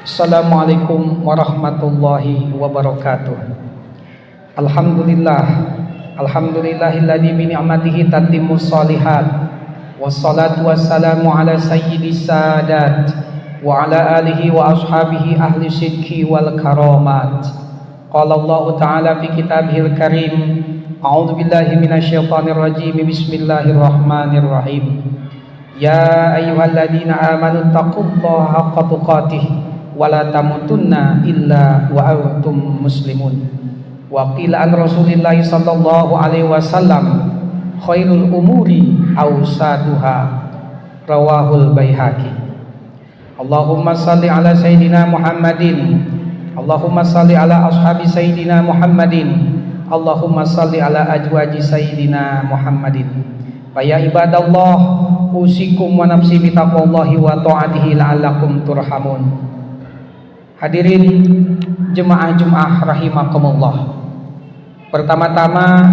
Assalamualaikum warahmatullahi wabarakatuh. Alhamdulillah, alhamdulillahilladzi bi ni'matihi tatimmus shalihat. Wassalatu wassalamu ala sayyidis sadat wa ala alihi wa ashabihi ahli sidqi wal karamat. Qala Allah ta'ala fi kitabihil karim, a'udzu billahi minasyaitonir rajim. Bismillahirrahmanirrahim. Ya ayyuhalladzina amanu taqullaha haqqa tuqatih wala tamutunna illa wa antum muslimun. Wa qila an Rasulillahi sallallahu alaihi wasallam khairul umuri awsaduha, rawahul Baihaqi. Allahumma salli ala sayyidina Muhammadin, Allahumma salli ala ashabi sayyidina Muhammadin, Allahumma salli ala ajwaji sayyidina Muhammadin. Fa ya ibadallah, usikum wa nafsi bitaqwallahi wa ta'atihi la'allakum turhamun. Hadirin jemaah Jumat rahimakumullah. Pertama-tama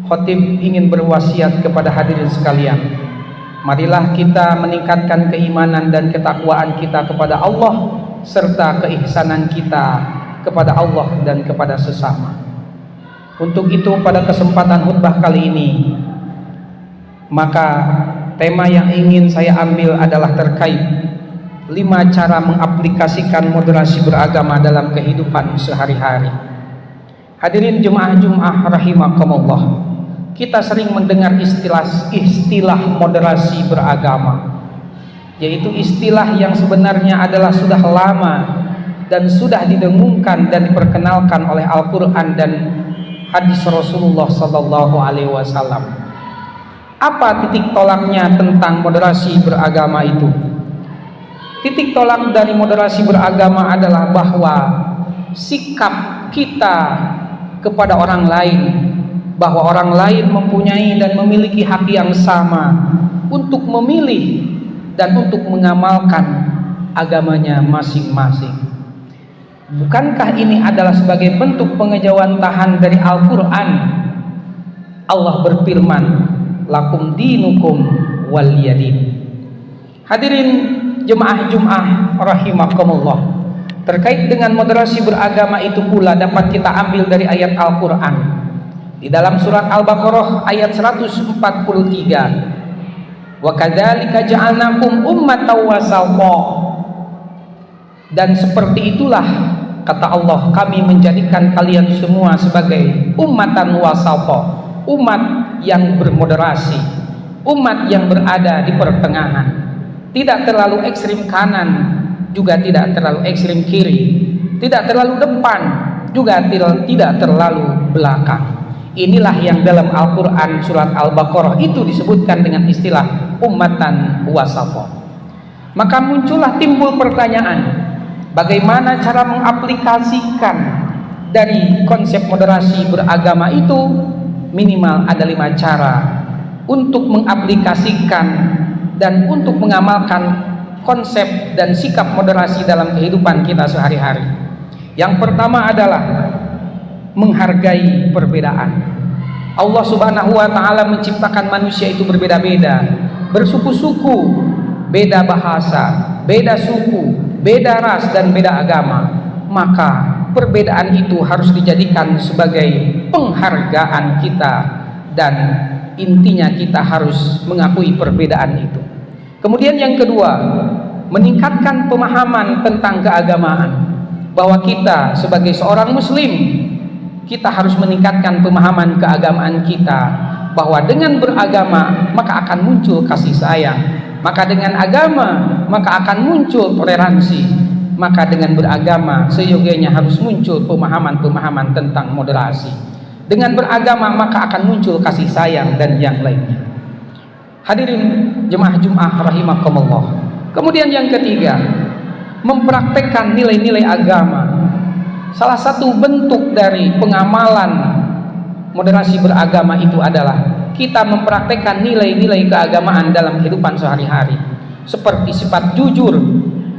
khotib ingin berwasiat kepada hadirin sekalian. Marilah kita meningkatkan keimanan dan ketakwaan kita kepada Allah serta keihsanan kita kepada Allah dan kepada sesama. Untuk itu pada kesempatan khutbah kali ini, maka tema yang ingin saya ambil adalah terkait 5 cara mengaplikasikan moderasi beragama dalam kehidupan sehari-hari. Hadirin jemaah Jumat rahimakumullah, kita sering mendengar istilah moderasi beragama, yaitu istilah yang sebenarnya adalah sudah lama dan sudah didengungkan dan diperkenalkan oleh Al-Quran dan hadis Rasulullah sallallahu alaihi wasallam. Apa titik tolaknya tentang moderasi beragama itu? Titik tolak dari moderasi beragama adalah bahwa sikap kita kepada orang lain, bahwa orang lain mempunyai dan memiliki hak yang sama untuk memilih dan untuk mengamalkan agamanya masing-masing. Bukankah ini adalah sebagai bentuk pengejawantahan dari Al-Quran? Allah berfirman, lakum dinukum waliyadin. Hadirin jemaah Jumat rahimakumullah, terkait dengan moderasi beragama itu pula dapat kita ambil dari ayat Al-Quran di dalam surat Al-Baqarah ayat 143. Wa kadzalika ja'alnakum ummatan wasata, dan seperti itulah kata Allah, kami menjadikan kalian semua sebagai ummatan wasata, umat yang bermoderasi, umat yang berada di pertengahan, tidak terlalu ekstrim kanan, juga tidak terlalu ekstrim kiri, tidak terlalu depan, juga tidak terlalu belakang. Inilah yang dalam Al-Quran surat Al-Baqarah itu disebutkan dengan istilah ummatan wasata. Maka muncullah timbul pertanyaan, bagaimana cara mengaplikasikan dari konsep moderasi beragama itu? Minimal ada 5 cara untuk mengaplikasikan dan untuk mengamalkan konsep dan sikap moderasi dalam kehidupan kita sehari-hari. Yang pertama adalah menghargai perbedaan. Allah Subhanahu wa ta'ala menciptakan manusia itu berbeda-beda, bersuku-suku, beda bahasa, beda suku, beda ras dan beda agama. Maka perbedaan itu harus dijadikan sebagai penghargaan kita, dan intinya kita harus mengakui perbedaan itu. Kemudian yang kedua, meningkatkan pemahaman tentang keagamaan, bahwa kita sebagai seorang muslim, kita harus meningkatkan pemahaman keagamaan kita, bahwa dengan beragama maka akan muncul kasih sayang, maka dengan agama maka akan muncul toleransi, maka dengan beragama seyogianya harus muncul pemahaman-pemahaman tentang moderasi. Dengan beragama maka akan muncul kasih sayang dan yang lainnya. Hadirin jemaah Jumat rahimakumullah. Kemudian yang ketiga, mempraktekkan nilai-nilai agama. Salah satu bentuk dari pengamalan moderasi beragama itu adalah kita mempraktekkan nilai-nilai keagamaan dalam kehidupan sehari-hari, seperti sifat jujur,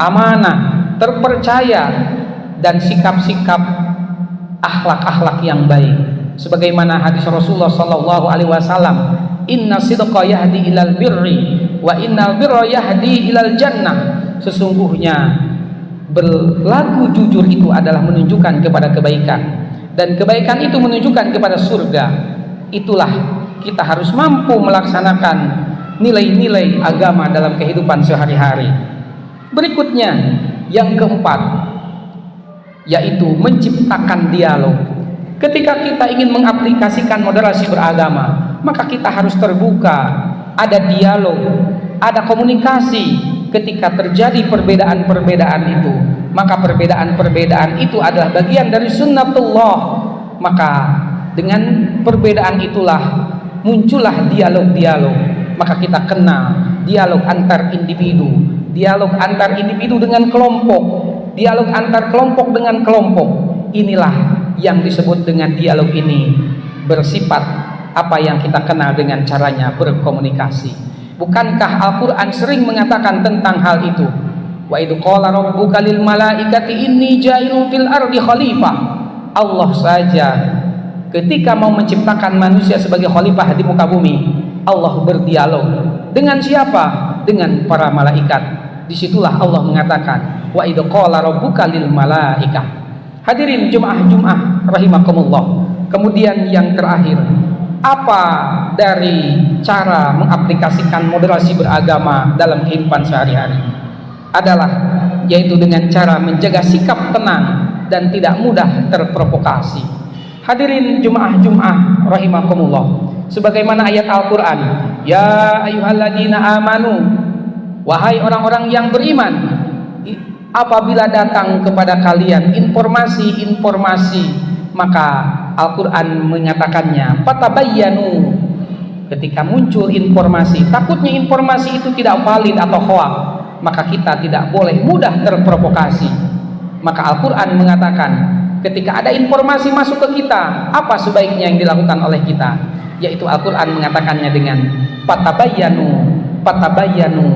amanah, terpercaya, dan sikap-sikap akhlak-akhlak yang baik. Sebagaimana hadis Rasulullah sallallahu alaihi wasallam, inna sidqa yahdi ilal birri wa innal birra yahdi ilal jannah. Sesungguhnya Berlaku jujur itu adalah menunjukkan kepada kebaikan, dan kebaikan itu menunjukkan kepada surga. Itulah kita harus mampu melaksanakan nilai-nilai agama dalam kehidupan sehari-hari. Berikutnya, yang keempat, yaitu menciptakan dialog. Ketika kita ingin mengaplikasikan moderasi beragama, maka kita harus terbuka, ada dialog, ada komunikasi. Ketika terjadi perbedaan-perbedaan itu, maka perbedaan-perbedaan itu adalah bagian dari sunnatullah. Maka dengan perbedaan itulah muncullah dialog-dialog. Maka kita kenal dialog antar individu, dialog antar individu dengan kelompok, dialog antar kelompok dengan kelompok. Inilah yang disebut dengan dialog ini bersifat apa yang kita kenal dengan caranya berkomunikasi. Bukankah Al-Quran sering mengatakan tentang hal itu? Wa idh qala rabbuka lil malaikati inni ja'ilun fil ardi khalifah. Allah saja ketika mau menciptakan manusia sebagai khalifah di muka bumi, Allah berdialog dengan siapa? Dengan para malaikat. Disitulah Allah mengatakan wa idh qala rabbuka lil malaikah. Hadirin Jumat rahimakumullah. Kemudian yang terakhir, apa dari cara mengaplikasikan moderasi beragama dalam kehidupan sehari-hari? Adalah yaitu dengan cara menjaga sikap tenang dan tidak mudah terprovokasi. Hadirin Jumat rahimakumullah, sebagaimana ayat Al-Quran, ya ayyuhalladzina amanu, wahai orang-orang yang beriman, apabila datang kepada kalian informasi-informasi, maka Al-Quran mengatakannya fatabayyanu. Ketika muncul informasi, takutnya informasi itu tidak valid atau hoak, maka kita tidak boleh mudah terprovokasi. Maka Al-Quran mengatakan, ketika ada informasi masuk ke kita, apa sebaiknya yang dilakukan oleh kita? Yaitu Al-Quran mengatakannya dengan fatabayyanu,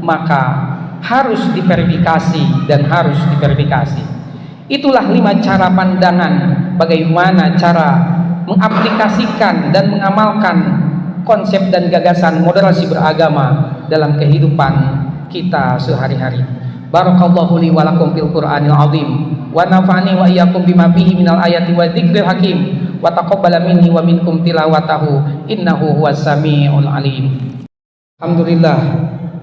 maka harus diverifikasi dan harus diverifikasi. Itulah 5 cara pandangan bagaimana cara mengaplikasikan dan mengamalkan konsep dan gagasan moderasi beragama dalam kehidupan kita sehari-hari. Barakallahu li wa lakum fil Qur'anil azim wa nafa'ani wa iyyakum bima fihi minal ayati wa dzikril hakim wa taqabbala minni wa minkum tilawatahu innahu huwas samiul alim.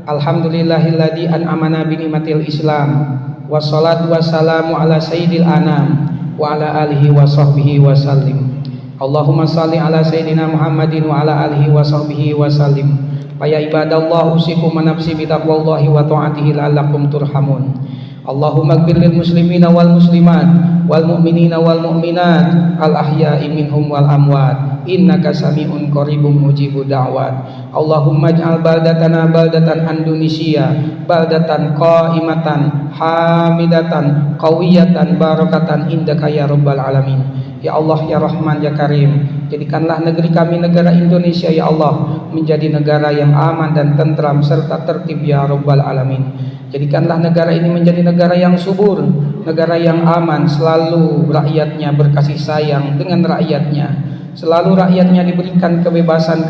Alhamdulillahilladzi an'amana bi ni'matil Islam. Wassalatu wassalamu ala sayyidil anam wa ala alihi wa sahbihi wa sallim. Allahumma salli ala sayyidina Muhammadin wa ala alihi wa sahbihi wa sallim. Ya ibadallah, usikum wa nafsi bi taqwallahi wa ta'atihi la'allakum turhamun. Allahumma ighfir lil muslimina wal muslimat wal mu'minina wal mu'minat al ahya'i minhum wal amwat innaka sami'un qaribun mujibud da'wat. Allahumma ij'al baldatana baldatan Indonesia baldatan qa'imatan hamidatan qawiyatan barakatan indaka ya rabbal alamin. Ya Allah, ya Rahman, ya Karim, jadikanlah negeri kami, negara Indonesia, ya Allah, menjadi negara yang aman dan tentram serta tertib, ya Rabbal Alamin. Jadikanlah negara ini menjadi negara yang subur, negara yang aman, selalu rakyatnya berkasih sayang dengan rakyatnya, selalu rakyatnya diberikan kebebasan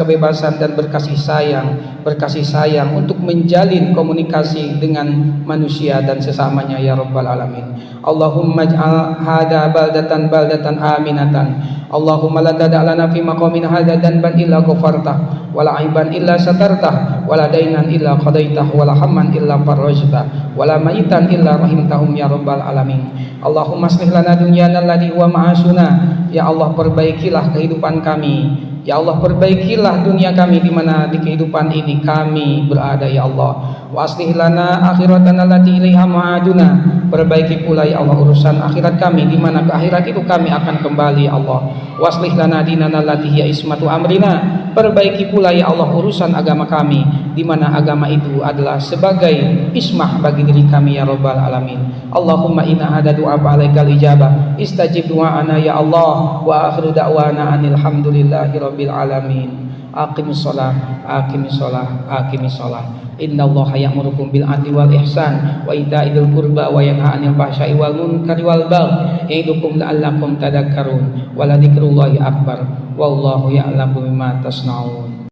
dan berkasih sayang untuk menjalin komunikasi dengan manusia dan sesamanya, ya Rabbal Alamin. Allahumma ij'al hada baldatan aminatan. Allahumma la tada' lana fi maqamin hada danban illa ghafartah wala aiban illa satartah wala dainan illa qadaitah wala hamman illa farajtah wala mayitan illa rahimtahum ya Rabbal Alamin. Allahumma aslih lana dunyana allati huwa ma'asuna. Ya Allah, perbaikilah kehidupan kami. Ya Allah, perbaikilah dunia kami di mana di kehidupan ini kami berada, ya Allah. Wa aslih lana akhiratana allati ilaiha ma'aduna. Perbaiki pula, ya Allah, urusan akhirat kami di mana ke akhirat itu kami akan kembali, ya Allah. Wa aslih lana dinana allati hiya ismatu amrina. Perbaiki pula, ya Allah, urusan agama kami di mana agama itu adalah sebagai ismah bagi diri kami, ya Rabbal Alamin. Allahumma inna hada du'a alaikal ijabah. Istajib du'ana, ya Allah. Wa akhiru da'wana anil hamdulillahi rabbil alamin. Aqimis shalah, aqimis shalah, aqimis shalah. Innallaha ya'murukum bil adli wal ihsan wa ita'il qurba wa yanha 'anil fahsya'i wal munkari wal baghi ya'idukum la'allakum tadhakkarun. Wa la dzikrullahi akbar wallahu ya'lamu bima tasna'un.